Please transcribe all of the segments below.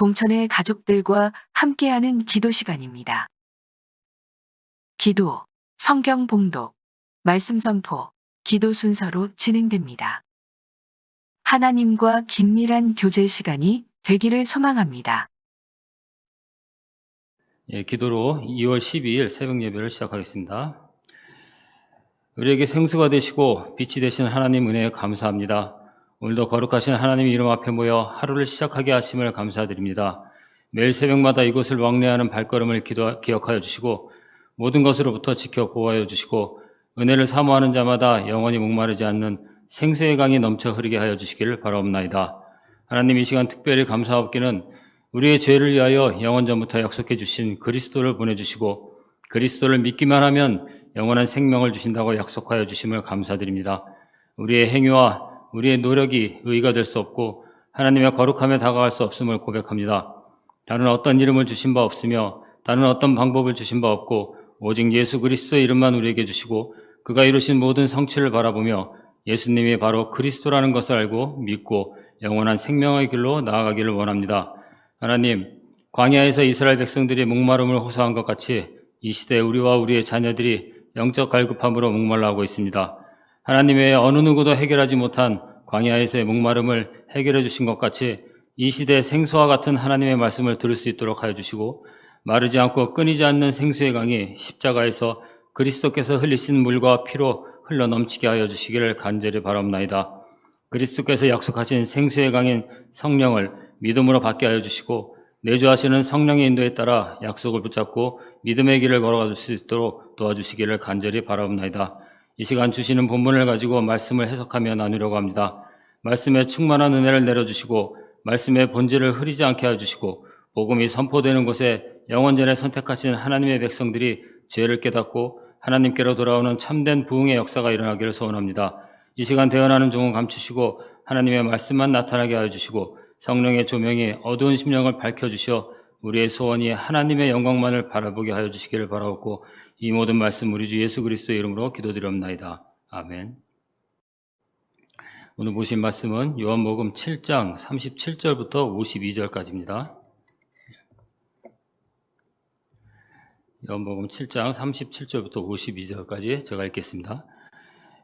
동천의 가족들과 함께하는 기도 시간입니다. 기도, 성경 봉독, 말씀 선포, 기도 순서로 진행됩니다. 하나님과 긴밀한 교제 시간이 되기를 소망합니다. 기도로 2월 12일 새벽 예배를 시작하겠습니다. 우리에게 생수가 되시고 빛이 되신 하나님 은혜에 감사합니다. 오늘도 거룩하신 하나님 이름 앞에 모여 하루를 시작하게 하심을 감사드립니다. 매일 새벽마다 이곳을 왕래하는 발걸음을 기억하여 주시고 모든 것으로부터 지켜 보호하여 주시고 은혜를 사모하는 자마다 영원히 목마르지 않는 생수의 강이 넘쳐 흐르게 하여 주시기를 바라옵나이다. 하나님, 이 시간 특별히 감사하옵기는 우리의 죄를 위하여 영원전부터 약속해 주신 그리스도를 보내주시고 그리스도를 믿기만 하면 영원한 생명을 주신다고 약속하여 주심을 감사드립니다. 우리의 행위와 우리의 노력이 의가 될 수 없고 하나님의 거룩함에 다가갈 수 없음을 고백합니다. 다른 어떤 이름을 주신 바 없으며 다른 어떤 방법을 주신 바 없고 오직 예수 그리스도의 이름만 우리에게 주시고 그가 이루신 모든 성취를 바라보며 예수님이 바로 그리스도라는 것을 알고 믿고 영원한 생명의 길로 나아가기를 원합니다. 하나님, 광야에서 이스라엘 백성들이 목마름을 호소한 것 같이 이 시대에 우리와 우리의 자녀들이 영적 갈급함으로 목말라 하고 있습니다. 하나님 외에 어느 누구도 해결하지 못한 광야에서의 목마름을 해결해 주신 것 같이 이 시대에 생수와 같은 하나님의 말씀을 들을 수 있도록 하여 주시고 마르지 않고 끊이지 않는 생수의 강이 십자가에서 그리스도께서 흘리신 물과 피로 흘러 넘치게 하여 주시기를 간절히 바라옵나이다. 그리스도께서 약속하신 생수의 강인 성령을 믿음으로 받게 하여 주시고 내주하시는 성령의 인도에 따라 약속을 붙잡고 믿음의 길을 걸어갈 수 있도록 도와주시기를 간절히 바라옵나이다. 이 시간 주시는 본문을 가지고 말씀을 해석하며 나누려고 합니다. 말씀에 충만한 은혜를 내려주시고 말씀의 본질을 흐리지 않게 하여 주시고 복음이 선포되는 곳에 영원전에 선택하신 하나님의 백성들이 죄를 깨닫고 하나님께로 돌아오는 참된 부흥의 역사가 일어나기를 소원합니다. 이 시간 대언하는 종은 감추시고 하나님의 말씀만 나타나게 하여 주시고 성령의 조명이 어두운 심령을 밝혀주셔 우리의 소원이 하나님의 영광만을 바라보게 하여 주시기를 바라옵고 이 모든 말씀 우리 주 예수 그리스도의 이름으로 기도드리옵나이다. 아멘. 오늘 보신 말씀은 요한복음 7장 37절부터 52절까지입니다. 요한복음 7장 37절부터 52절까지 제가 읽겠습니다.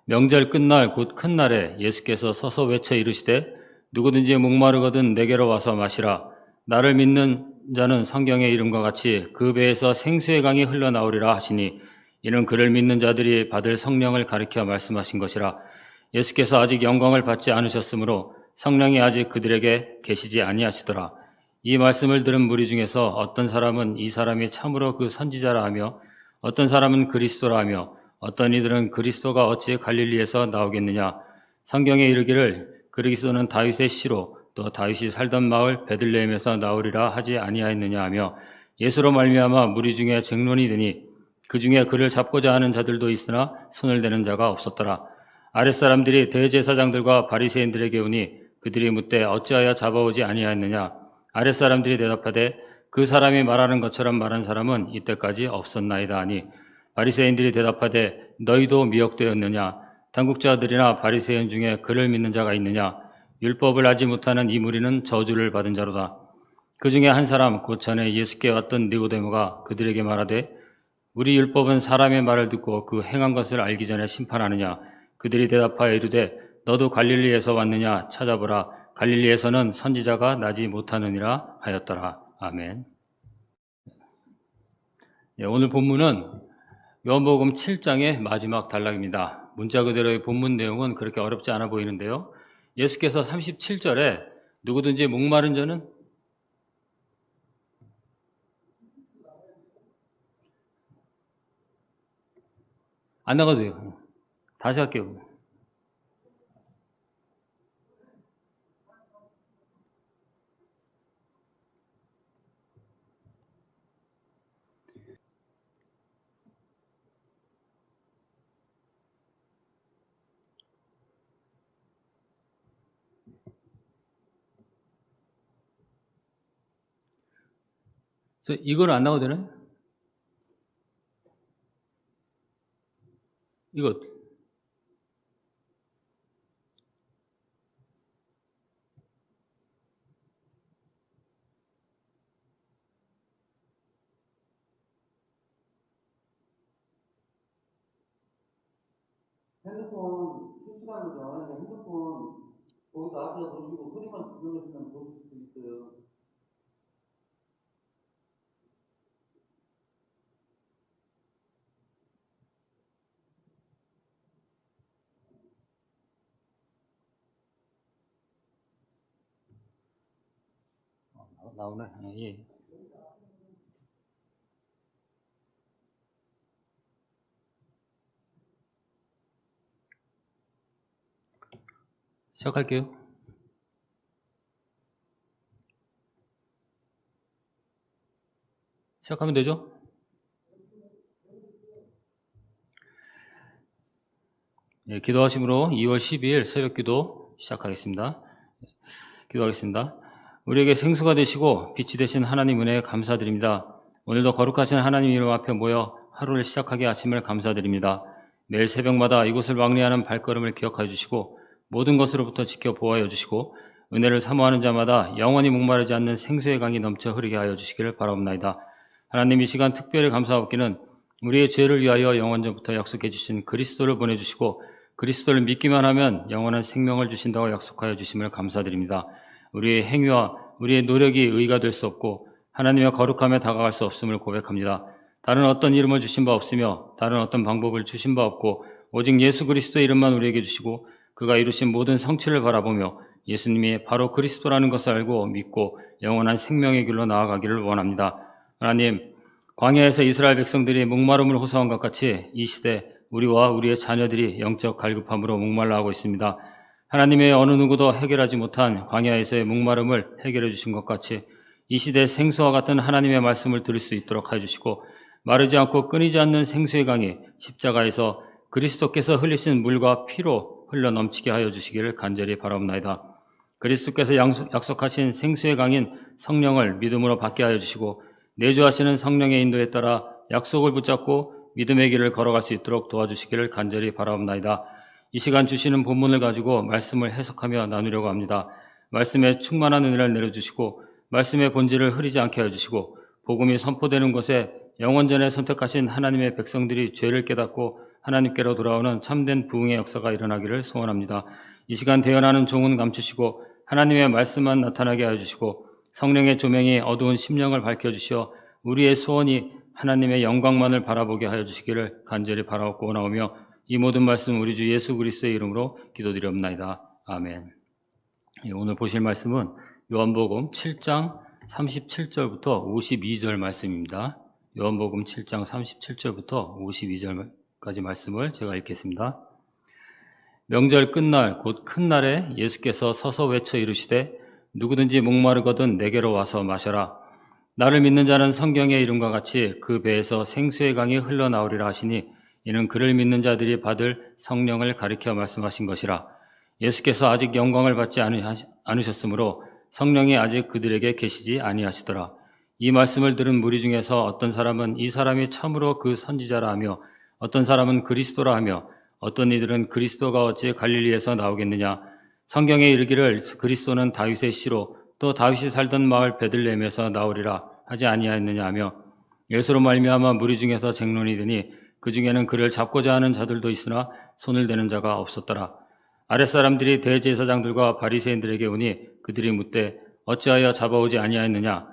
명절 끝날 곧 큰 날에 예수께서 서서 외쳐 이르시되 누구든지 목마르거든 내게로 와서 마시라. 나를 믿는 자는 성경의 이름과 같이 그 배에서 생수의 강이 흘러나오리라 하시니 이는 그를 믿는 자들이 받을 성령을 가리켜 말씀하신 것이라. 예수께서 아직 영광을 받지 않으셨으므로 성령이 아직 그들에게 계시지 아니하시더라. 이 말씀을 들은 무리 중에서 어떤 사람은 이 사람이 참으로 그 선지자라 하며 어떤 사람은 그리스도라 하며 어떤 이들은 그리스도가 어찌 갈릴리에서 나오겠느냐. 성경에 이르기를 그리스도는 다윗의 씨로 또 다윗이 살던 마을 베들레헴에서 나오리라 하지 아니하였느냐 하며 예수로 말미암아 무리 중에 쟁론이 되니 그 중에 그를 잡고자 하는 자들도 있으나 손을 대는 자가 없었더라. 아랫사람들이 대제사장들과 바리새인들에게 오니 그들이 묻되 어찌하여 잡아오지 아니하였느냐. 아랫사람들이 대답하되 그 사람이 말하는 것처럼 말한 사람은 이때까지 없었나이다 하니 바리새인들이 대답하되 너희도 미혹되었느냐. 당국자들이나 바리새인 중에 그를 믿는 자가 있느냐. 율법을 알지 못하는 이 무리는 저주를 받은 자로다. 그 중에 한 사람 곧 전에 예수께 왔던 니고데모가 그들에게 말하되 우리 율법은 사람의 말을 듣고 그 행한 것을 알기 전에 심판하느냐. 그들이 대답하여 이르되 너도 갈릴리에서 왔느냐. 찾아보라. 갈릴리에서는 선지자가 나지 못하느니라 하였더라. 아멘. 오늘 본문은 요한복음 7장의 마지막 단락입니다. 문자 그대로의 본문 내용은 그렇게 어렵지 않아 보이는데요. 예수께서 37절에 누구든지 목마른 자는 안 나가도 돼요. 다시 할게요. 이걸 안 나가도 되나요? 이거 핸드폰 실시간으로 나가는데 핸드폰 거기서 앞에서 보시고 소리만 들으시면 보실 수 있어요. 나오네. 예. 시작할게요. 시작하면 되죠? 예, 기도하심으로 2월 12일 새벽 기도 시작하겠습니다. 기도하겠습니다. 우리에게 생수가 되시고 빛이 되신 하나님 은혜에 감사드립니다. 오늘도 거룩하신 하나님 이름 앞에 모여 하루를 시작하게 하심을 감사드립니다. 매일 새벽마다 이곳을 왕래하는 발걸음을 기억하여 주시고 모든 것으로부터 지켜 보호하여 주시고 은혜를 사모하는 자마다 영원히 목마르지 않는 생수의 강이 넘쳐 흐르게 하여 주시기를 바라옵나이다. 하나님, 이 시간 특별히 감사하옵기는 우리의 죄를 위하여 영원전부터 약속해 주신 그리스도를 보내주시고 그리스도를 믿기만 하면 영원한 생명을 주신다고 약속하여 주심을 감사드립니다. 우리의 행위와 우리의 노력이 의가 될 수 없고 하나님의 거룩함에 다가갈 수 없음을 고백합니다. 다른 어떤 이름을 주신 바 없으며 다른 어떤 방법을 주신 바 없고 오직 예수 그리스도의 이름만 우리에게 주시고 그가 이루신 모든 성취를 바라보며 예수님이 바로 그리스도라는 것을 알고 믿고 영원한 생명의 길로 나아가기를 원합니다. 하나님, 광야에서 이스라엘 백성들이 목마름을 호소한 것 같이 이 시대 우리와 우리의 자녀들이 영적 갈급함으로 목말라 하고 있습니다. 하나님의 어느 누구도 해결하지 못한 광야에서의 목마름을 해결해 주신 것 같이 이 시대 생수와 같은 하나님의 말씀을 들을 수 있도록 해주시고 마르지 않고 끊이지 않는 생수의 강이 십자가에서 그리스도께서 흘리신 물과 피로 흘러 넘치게 하여 주시기를 간절히 바라옵나이다. 그리스도께서 약속하신 생수의 강인 성령을 믿음으로 받게 하여 주시고 내주하시는 성령의 인도에 따라 약속을 붙잡고 믿음의 길을 걸어갈 수 있도록 도와주시기를 간절히 바라옵나이다. 이 시간 주시는 본문을 가지고 말씀을 해석하며 나누려고 합니다. 말씀에 충만한 은혜를 내려주시고 말씀의 본질을 흐리지 않게 해주시고 복음이 선포되는 곳에 영원전에 선택하신 하나님의 백성들이 죄를 깨닫고 하나님께로 돌아오는 참된 부흥의 역사가 일어나기를 소원합니다. 이 시간 대언하는 종은 감추시고 하나님의 말씀만 나타나게 해주시고 성령의 조명이 어두운 심령을 밝혀주시어 우리의 소원이 하나님의 영광만을 바라보게 하여 주시기를 간절히 바라옵고 나오며 이 모든 말씀 우리 주 예수 그리스도의 이름으로 기도드리옵나이다. 아멘. 오늘 보실 말씀은 요한복음 7장 37절부터 52절 말씀입니다. 요한복음 7장 37절부터 52절까지 말씀을 제가 읽겠습니다. 명절 끝날 곧 큰 날에 예수께서 서서 외쳐 이르시되 누구든지 목마르거든 내게로 와서 마셔라. 나를 믿는 자는 성경의 이름과 같이 그 배에서 생수의 강이 흘러나오리라 하시니 이는 그를 믿는 자들이 받을 성령을 가리켜 말씀하신 것이라. 예수께서 아직 영광을 받지 않으셨으므로 성령이 아직 그들에게 계시지 아니하시더라. 이 말씀을 들은 무리 중에서 어떤 사람은 이 사람이 참으로 그 선지자라 하며 어떤 사람은 그리스도라 하며 어떤 이들은 그리스도가 어찌 갈릴리에서 나오겠느냐. 성경에 이르기를 그리스도는 다윗의 씨로 또 다윗이 살던 마을 베들레헴에서 나오리라 하지 아니하였느냐 하며 예수로 말미암아 무리 중에서 쟁론이 되니 그 중에는 그를 잡고자 하는 자들도 있으나 손을 대는 자가 없었더라. 아랫사람들이 대제사장들과 바리새인들에게 오니 그들이 묻되 어찌하여 잡아오지 아니하였느냐.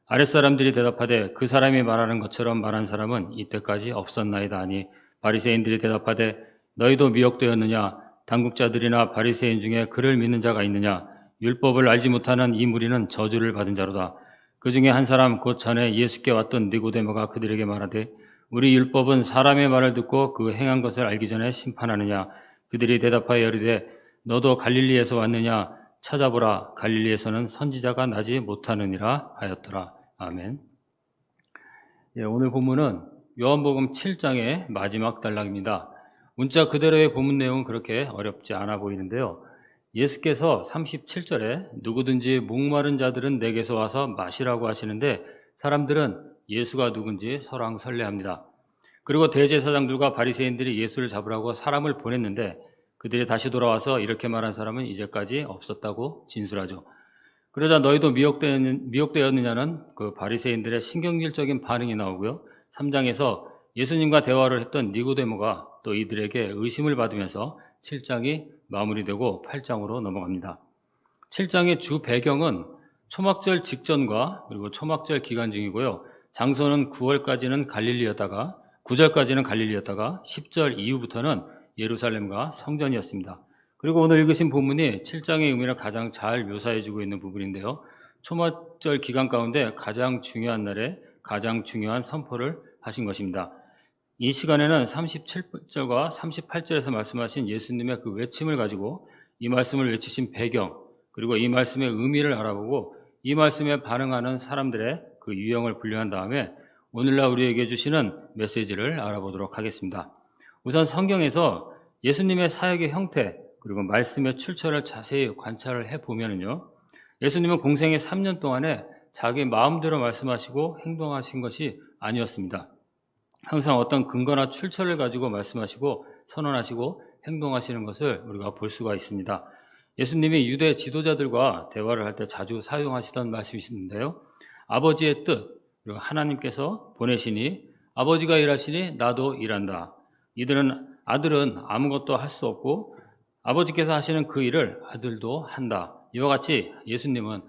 아랫사람들이 대답하되 그 사람이 말하는 것처럼 말한 사람은 이때까지 없었나이다 하니 바리새인들이 대답하되 너희도 미혹되었느냐. 당국자들이나 바리새인 중에 그를 믿는 자가 있느냐. 율법을 알지 못하는 이 무리는 저주를 받은 자로다. 그 중에 한 사람 곧 전에 예수께 왔던 니고데모가 그들에게 말하되 우리 율법은 사람의 말을 듣고 그 행한 것을 알기 전에 심판하느냐. 그들이 대답하여 이르되 너도 갈릴리에서 왔느냐. 찾아보라. 갈릴리에서는 선지자가 나지 못하느니라 하였더라. 아멘. 오늘 본문은 요한복음 7장의 마지막 단락입니다. 문자 그대로의 본문 내용은 그렇게 어렵지 않아 보이는데요. 예수께서 37절에 누구든지 목마른 자들은 내게서 와서 마시라고 하시는데 사람들은 예수가 누군지 설왕설래합니다. 그리고 대제사장들과 바리새인들이 예수를 잡으라고 사람을 보냈는데 그들이 다시 돌아와서 이렇게 말한 사람은 이제까지 없었다고 진술하죠. 그러자 너희도 미혹되었느냐는 그 바리새인들의 신경질적인 반응이 나오고요. 3장에서 예수님과 대화를 했던 니고데모가 또 이들에게 의심을 받으면서 7장이 마무리되고 8장으로 넘어갑니다. 7장의 주 배경은 초막절 직전과 그리고 초막절 기간 중이고요. 장소는 9절까지는 갈릴리였다가 10절 이후부터는 예루살렘과 성전이었습니다. 그리고 오늘 읽으신 본문이 7장의 의미를 가장 잘 묘사해주고 있는 부분인데요. 초막절 기간 가운데 가장 중요한 날에 가장 중요한 선포를 하신 것입니다. 이 시간에는 37절과 38절에서 말씀하신 예수님의 그 외침을 가지고 이 말씀을 외치신 배경, 그리고 이 말씀의 의미를 알아보고 이 말씀에 반응하는 사람들의 그 유형을 분류한 다음에 오늘날 우리에게 주시는 메시지를 알아보도록 하겠습니다. 우선 성경에서 예수님의 사역의 형태, 그리고 말씀의 출처를 자세히 관찰을 해보면요. 예수님은 공생의 3년 동안에 자기 마음대로 말씀하시고 행동하신 것이 아니었습니다. 항상 어떤 근거나 출처를 가지고 말씀하시고 선언하시고 행동하시는 것을 우리가 볼 수가 있습니다. 예수님이 유대 지도자들과 대화를 할 때 자주 사용하시던 말씀이 있는데요. 아버지의 뜻, 그리고 하나님께서 보내시니 아버지가 일하시니 나도 일한다. 아들은 아무것도 할 수 없고 아버지께서 하시는 그 일을 아들도 한다. 이와 같이 예수님은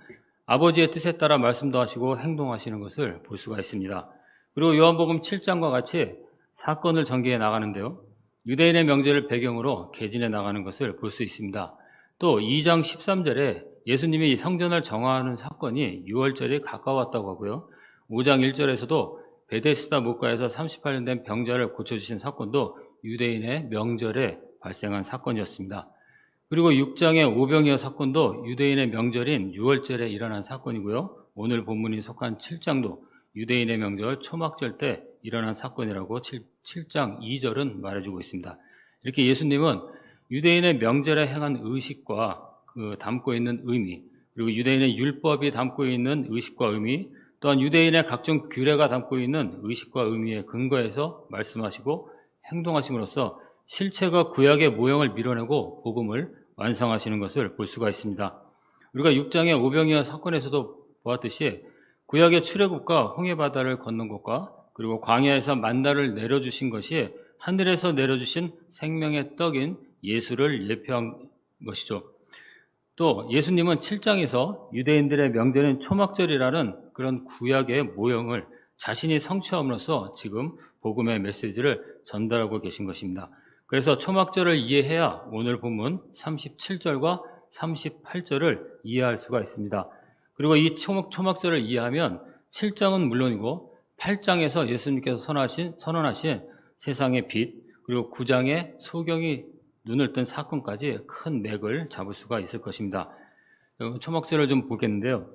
아버지의 뜻에 따라 말씀도 하시고 행동하시는 것을 볼 수가 있습니다. 그리고 요한복음 7장과 같이 사건을 전개해 나가는데요. 유대인의 명절을 배경으로 개진해 나가는 것을 볼 수 있습니다. 또 2장 13절에 예수님이 성전을 정화하는 사건이 6월절이 가까웠다고 하고요. 5장 1절에서도 베데스다 물가에서 38년 된 병자를 고쳐주신 사건도 유대인의 명절에 발생한 사건이었습니다. 그리고 6장의 오병이어 사건도 유대인의 명절인 6월절에 일어난 사건이고요. 오늘 본문이 속한 7장도 유대인의 명절 초막절 때 일어난 사건이라고 7장 2절은 말해주고 있습니다. 이렇게 예수님은 유대인의 명절에 행한 의식과 그 담고 있는 의미, 그리고 유대인의 율법이 담고 있는 의식과 의미, 또한 유대인의 각종 규례가 담고 있는 의식과 의미에 근거해서 말씀하시고 행동하심으로써 실체가 구약의 모형을 밀어내고 복음을 완성하시는 것을 볼 수가 있습니다. 우리가 6장의 오병이어 사건에서도 보았듯이 구약의 출애굽과 홍해바다를 건넌 것과 그리고 광야에서 만나를 내려주신 것이 하늘에서 내려주신 생명의 떡인 예수를 예표한 것이죠. 또 예수님은 7장에서 유대인들의 명절인 초막절이라는 그런 구약의 모형을 자신이 성취함으로써 지금 복음의 메시지를 전달하고 계신 것입니다. 그래서 초막절을 이해해야 오늘 본문 37절과 38절을 이해할 수가 있습니다. 그리고 이 초막절을 이해하면 7장은 물론이고 8장에서 예수님께서 선언하신 세상의 빛, 그리고 9장의 소경이 눈을 뜬 사건까지 큰 맥을 잡을 수가 있을 것입니다. 초막절을 좀 보겠는데요.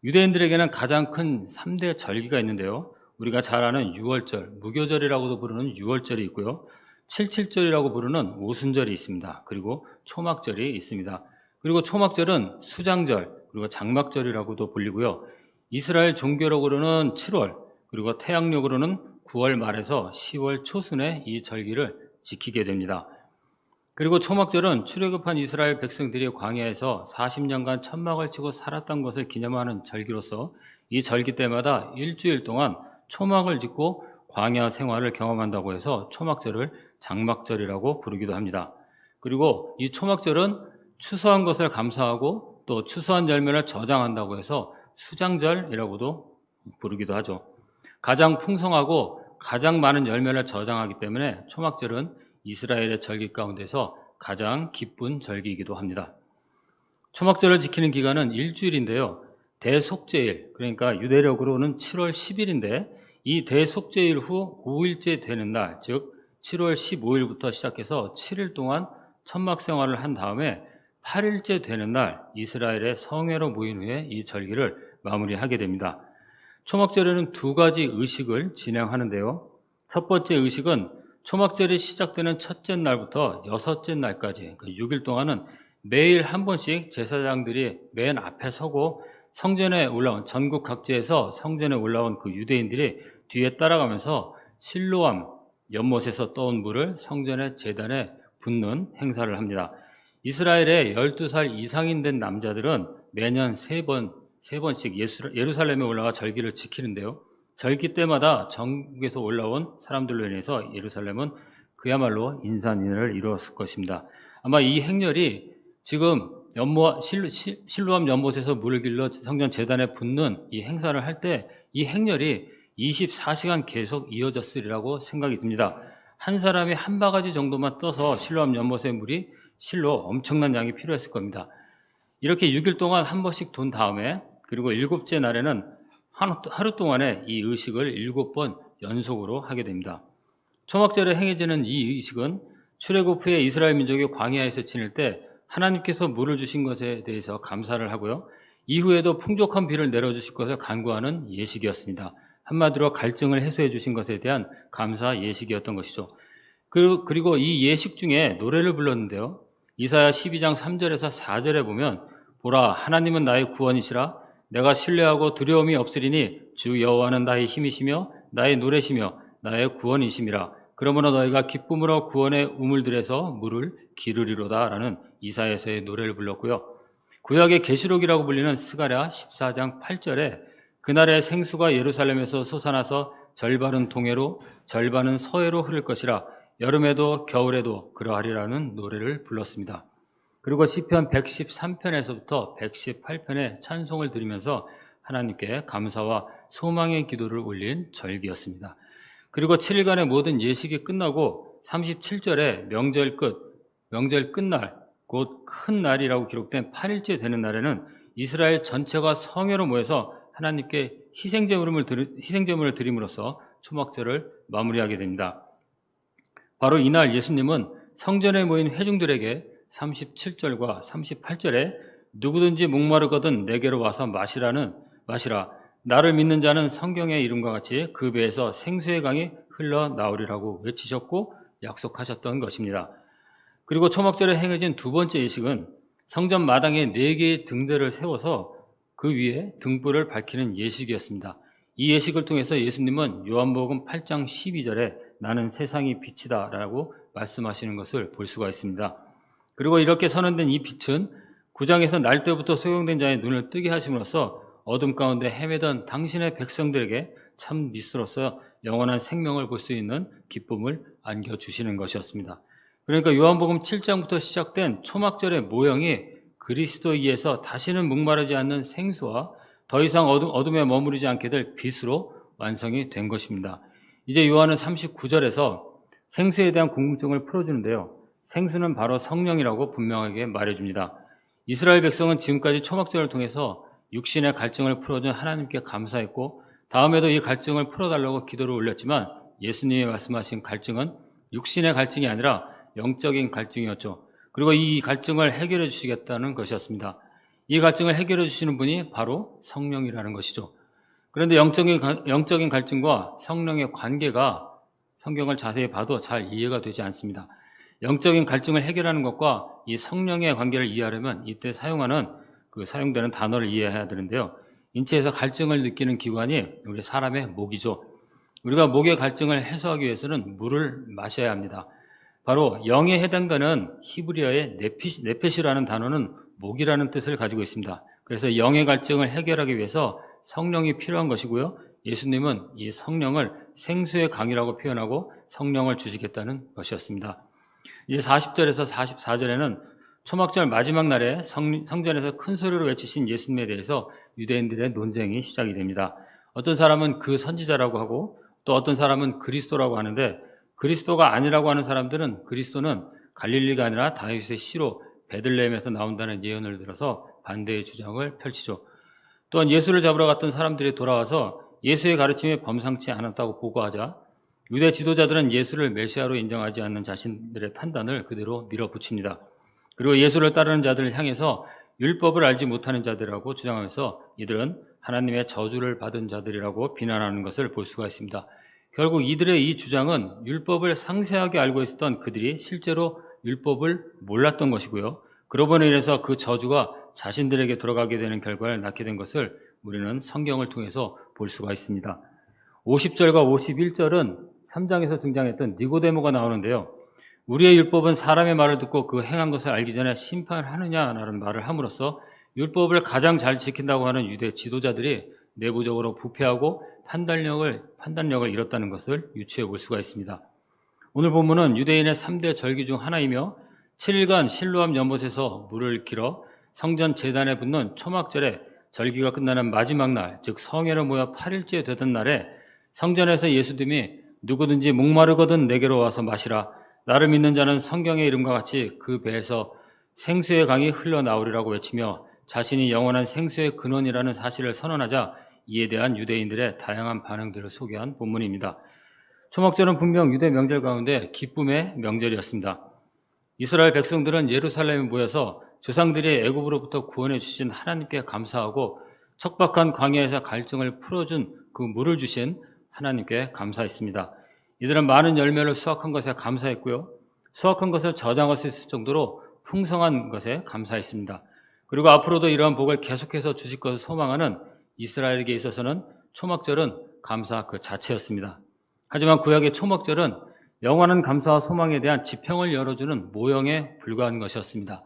유대인들에게는 가장 큰 3대 절기가 있는데요. 우리가 잘 아는 6월절, 무교절이라고도 부르는 6월절이 있고요. 77절이라고 부르는 오순절이 있습니다. 그리고 초막절이 있습니다. 그리고 초막절은 수장절, 그리고 장막절이라고도 불리고요. 이스라엘 종교력으로는 7월, 그리고 태양력으로는 9월 말에서 10월 초순에 이 절기를 지키게 됩니다. 그리고 초막절은 출애굽한 이스라엘 백성들이 광야에서 40년간 천막을 치고 살았던 것을 기념하는 절기로서 이 절기 때마다 일주일 동안 초막을 짓고 광야 생활을 경험한다고 해서 초막절을 장막절이라고 부르기도 합니다. 그리고 이 초막절은 추수한 것을 감사하고 또 추수한 열매를 저장한다고 해서 수장절이라고도 부르기도 하죠. 가장 풍성하고 가장 많은 열매를 저장하기 때문에 초막절은 이스라엘의 절기 가운데서 가장 기쁜 절기이기도 합니다. 초막절을 지키는 기간은 일주일인데요. 대속죄일, 그러니까 유대력으로는 7월 10일인데 이 대속죄일 후 5일째 되는 날, 즉 7월 15일부터 시작해서 7일 동안 천막 생활을 한 다음에 8일째 되는 날 이스라엘의 성회로 모인 후에 이 절기를 마무리하게 됩니다. 초막절에는 두 가지 의식을 진행하는데요. 첫 번째 의식은 초막절이 시작되는 첫째 날부터 여섯째 날까지 6일 동안은 매일 한 번씩 제사장들이 맨 앞에 서고 성전에 올라온 전국 각지에서 성전에 올라온 그 유대인들이 뒤에 따라가면서 실로암 연못에서 떠온 물을 성전의 제단에 붓는 행사를 합니다. 이스라엘의 12살 이상인 된 남자들은 매년 세 번씩 예루살렘에 올라가 절기를 지키는데요. 절기 때마다 전국에서 올라온 사람들로 인해서 예루살렘은 그야말로 인산인해를 이루었을 것입니다. 아마 이 행렬이 지금 실로암 연못에서 물을 길러 성전 제단에 붓는 이 행사를 할 때 이 행렬이 24시간 계속 이어졌으리라고 생각이 듭니다. 한 사람이 한 바가지 정도만 떠서 실로암 연못의 물이 실로 엄청난 양이 필요했을 겁니다. 이렇게 6일 동안 한 번씩 돈 다음에 그리고 7째 날에는 하루 동안에 이 의식을 7번 연속으로 하게 됩니다. 초막절에 행해지는 이 의식은 출애굽 후에 이스라엘 민족이 광야에서 지낼 때 하나님께서 물을 주신 것에 대해서 감사를 하고요. 이후에도 풍족한 비를 내려주실 것을 간구하는 예식이었습니다. 한마디로 갈증을 해소해 주신 것에 대한 감사 예식이었던 것이죠. 그리고 이 예식 중에 노래를 불렀는데요. 이사야 12장 3절에서 4절에 보면 보라 하나님은 나의 구원이시라 내가 신뢰하고 두려움이 없으리니 주 여호와는 나의 힘이시며 나의 노래시며 나의 구원이심이라 그러므로 너희가 기쁨으로 구원의 우물들에서 물을 기르리로다 라는 이사야서의 노래를 불렀고요. 구약의 계시록이라고 불리는 스가랴 14장 8절에 그날의 생수가 예루살렘에서 솟아나서 절반은 동해로 절반은 서해로 흐를 것이라 여름에도 겨울에도 그러하리라는 노래를 불렀습니다. 그리고 시편 113편에서부터 118편의 찬송을 드리면서 하나님께 감사와 소망의 기도를 올린 절기였습니다. 그리고 7일간의 모든 예식이 끝나고 37절에 명절 끝날 곧 큰 날이라고 기록된 8일째 되는 날에는 이스라엘 전체가 성회로 모여서 하나님께 희생제물을 드림으로써 초막절을 마무리하게 됩니다. 바로 이날 예수님은 성전에 모인 회중들에게 37절과 38절에 누구든지 목마르거든 내게로 와서 마시라 나를 믿는 자는 성경의 이름과 같이 그 배에서 생수의 강이 흘러나오리라고 외치셨고 약속하셨던 것입니다. 그리고 초막절에 행해진 두 번째 예식은 성전 마당에 4개의 등대를 세워서 그 위에 등불을 밝히는 예식이었습니다. 이 예식을 통해서 예수님은 요한복음 8장 12절에 나는 세상이 빛이다 라고 말씀하시는 것을 볼 수가 있습니다. 그리고 이렇게 선언된 이 빛은 9장에서 날 때부터 소용된 자의 눈을 뜨게 하심으로써 어둠 가운데 헤매던 당신의 백성들에게 참 빛으로서 영원한 생명을 볼 수 있는 기쁨을 안겨주시는 것이었습니다. 그러니까 요한복음 7장부터 시작된 초막절의 모형이 그리스도에서 다시는 목마르지 않는 생수와 더 이상 어둠에 머무르지 않게 될 빛으로 완성이 된 것입니다. 이제 요한은 39절에서 생수에 대한 궁금증을 풀어주는데요. 생수는 바로 성령이라고 분명하게 말해줍니다. 이스라엘 백성은 지금까지 초막절을 통해서 육신의 갈증을 풀어준 하나님께 감사했고 다음에도 이 갈증을 풀어달라고 기도를 올렸지만 예수님이 말씀하신 갈증은 육신의 갈증이 아니라 영적인 갈증이었죠. 그리고 이 갈증을 해결해 주시겠다는 것이었습니다. 이 갈증을 해결해 주시는 분이 바로 성령이라는 것이죠. 그런데 영적인 갈증과 성령의 관계가 성경을 자세히 봐도 잘 이해가 되지 않습니다. 영적인 갈증을 해결하는 것과 이 성령의 관계를 이해하려면 이때 사용되는 단어를 이해해야 되는데요. 인체에서 갈증을 느끼는 기관이 우리 사람의 목이죠. 우리가 목의 갈증을 해소하기 위해서는 물을 마셔야 합니다. 바로 영에 해당되는 히브리어의 네페시라는 단어는 목이라는 뜻을 가지고 있습니다. 그래서 영의 갈증을 해결하기 위해서 성령이 필요한 것이고요. 예수님은 이 성령을 생수의 강이라고 표현하고 성령을 주시겠다는 것이었습니다. 이제 40절에서 44절에는 초막절 마지막 날에 성전에서 큰 소리로 외치신 예수님에 대해서 유대인들의 논쟁이 시작이 됩니다. 어떤 사람은 그 선지자라고 하고 또 어떤 사람은 그리스도라고 하는데 그리스도가 아니라고 하는 사람들은 그리스도는 갈릴리가 아니라 다윗의 시로 베들레헴에서 나온다는 예언을 들어서 반대의 주장을 펼치죠. 또한 예수를 잡으러 갔던 사람들이 돌아와서 예수의 가르침이 범상치 않았다고 보고하자 유대 지도자들은 예수를 메시아로 인정하지 않는 자신들의 판단을 그대로 밀어붙입니다. 그리고 예수를 따르는 자들을 향해서 율법을 알지 못하는 자들이라고 주장하면서 이들은 하나님의 저주를 받은 자들이라고 비난하는 것을 볼 수가 있습니다. 결국 이들의 이 주장은 율법을 상세하게 알고 있었던 그들이 실제로 율법을 몰랐던 것이고요. 그러므로 인해서 그 저주가 자신들에게 들어가게 되는 결과를 낳게 된 것을 우리는 성경을 통해서 볼 수가 있습니다. 50절과 51절은 3장에서 등장했던 니고데모가 나오는데요. 우리의 율법은 사람의 말을 듣고 그 행한 것을 알기 전에 심판하느냐라는 말을 함으로써 율법을 가장 잘 지킨다고 하는 유대 지도자들이 내부적으로 부패하고 판단력을 잃었다는 것을 유추해 볼 수가 있습니다. 오늘 본문은 유대인의 3대 절기 중 하나이며 7일간 실로암 연못에서 물을 길어 성전 제단에 붓는 초막절에 절기가 끝나는 마지막 날, 즉 성회로 모여 8일째 되던 날에 성전에서 예수님이 누구든지 목마르거든 내게로 와서 마시라. 나를 믿는 자는 성경의 이름과 같이 그 배에서 생수의 강이 흘러나오리라고 외치며 자신이 영원한 생수의 근원이라는 사실을 선언하자 이에 대한 유대인들의 다양한 반응들을 소개한 본문입니다. 초막절은 분명 유대 명절 가운데 기쁨의 명절이었습니다. 이스라엘 백성들은 예루살렘에 모여서 조상들이 애굽으로부터 구원해 주신 하나님께 감사하고 척박한 광야에서 갈증을 풀어준 그 물을 주신 하나님께 감사했습니다. 이들은 많은 열매를 수확한 것에 감사했고요. 수확한 것을 저장할 수 있을 정도로 풍성한 것에 감사했습니다. 그리고 앞으로도 이러한 복을 계속해서 주실 것을 소망하는 이스라엘에게 있어서는 초막절은 감사 그 자체였습니다. 하지만 구약의 초막절은 영원한 감사와 소망에 대한 지평을 열어주는 모형에 불과한 것이었습니다.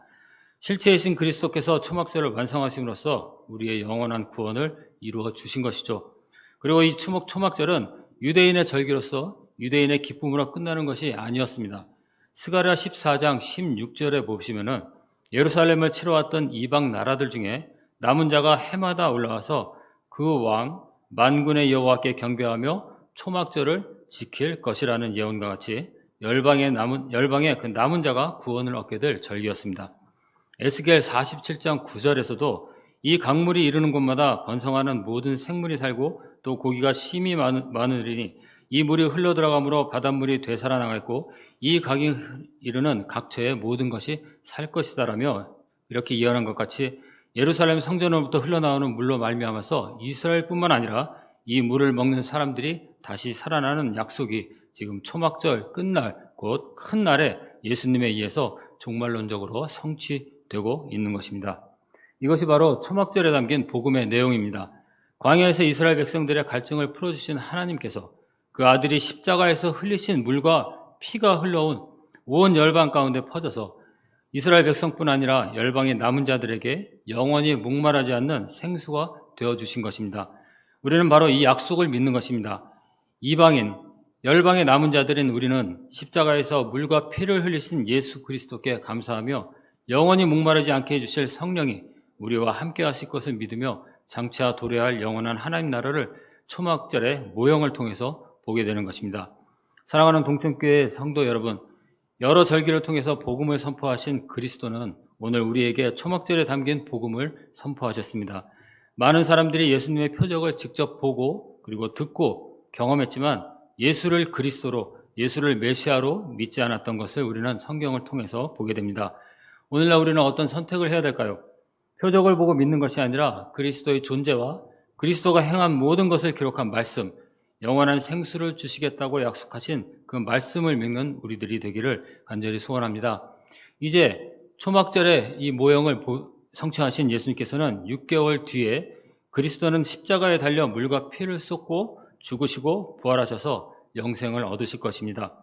실체이신 그리스도께서 초막절을 완성하심으로써 우리의 영원한 구원을 이루어 주신 것이죠. 그리고 이 초막절은 유대인의 절기로서 유대인의 기쁨으로 끝나는 것이 아니었습니다. 스가랴 14장 16절에 보시면은 예루살렘을 치러왔던 이방 나라들 중에 남은 자가 해마다 올라와서 그 왕 만군의 여호와께 경배하며 초막절을 지킬 것이라는 예언과 같이 열방의 그 남은 자가 구원을 얻게 될 절기였습니다. 에스겔 47장 9절에서도 이 강물이 이르는 곳마다 번성하는 모든 생물이 살고 또 고기가 심히 많으리니 이 물이 흘러들어가므로 바닷물이 되살아나겠고 이 강이 이르는 각처의 모든 것이 살 것이다라며 이렇게 예언한 것 같이 예루살렘 성전으로부터 흘러나오는 물로 말미암아서 이스라엘뿐만 아니라 이 물을 먹는 사람들이 다시 살아나는 약속이 지금 초막절 끝날 곧 큰 날에 예수님에 의해서 종말론적으로 성취되고 있는 것입니다. 이것이 바로 초막절에 담긴 복음의 내용입니다. 광야에서 이스라엘 백성들의 갈증을 풀어주신 하나님께서 그 아들이 십자가에서 흘리신 물과 피가 흘러온 온 열방 가운데 퍼져서 이스라엘 백성뿐 아니라 열방의 남은 자들에게 영원히 목마르지 않는 생수가 되어주신 것입니다. 우리는 바로 이 약속을 믿는 것입니다. 이방인, 열방의 남은 자들인 우리는 십자가에서 물과 피를 흘리신 예수 그리스도께 감사하며 영원히 목마르지 않게 해주실 성령이 우리와 함께 하실 것을 믿으며 장차 도래할 영원한 하나님 나라를 초막절의 모형을 통해서 보게 되는 것입니다. 사랑하는 동천교회 성도 여러분, 여러 절기를 통해서 복음을 선포하신 그리스도는 오늘 우리에게 초막절에 담긴 복음을 선포하셨습니다. 많은 사람들이 예수님의 표적을 직접 보고 그리고 듣고 경험했지만 예수를 그리스도로, 예수를 메시아로 믿지 않았던 것을 우리는 성경을 통해서 보게 됩니다. 오늘날 우리는 어떤 선택을 해야 될까요? 표적을 보고 믿는 것이 아니라 그리스도의 존재와 그리스도가 행한 모든 것을 기록한 말씀, 영원한 생수를 주시겠다고 약속하신 그 말씀을 믿는 우리들이 되기를 간절히 소원합니다. 이제 초막절에 이 모형을 성취하신 예수님께서는 6개월 뒤에 그리스도는 십자가에 달려 물과 피를 쏟고 죽으시고 부활하셔서 영생을 얻으실 것입니다.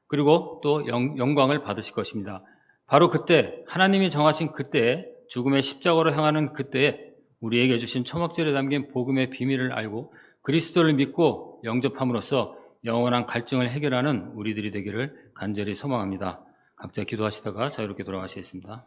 그리고 또 영광을 받으실 것입니다. 바로 그때 하나님이 정하신 그때에 죽음의 십자가로 향하는 그때에 우리에게 주신 초막절에 담긴 복음의 비밀을 알고 그리스도를 믿고 영접함으로써 영원한 갈증을 해결하는 우리들이 되기를 간절히 소망합니다. 각자 기도하시다가 자유롭게 돌아가시겠습니다.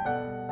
네.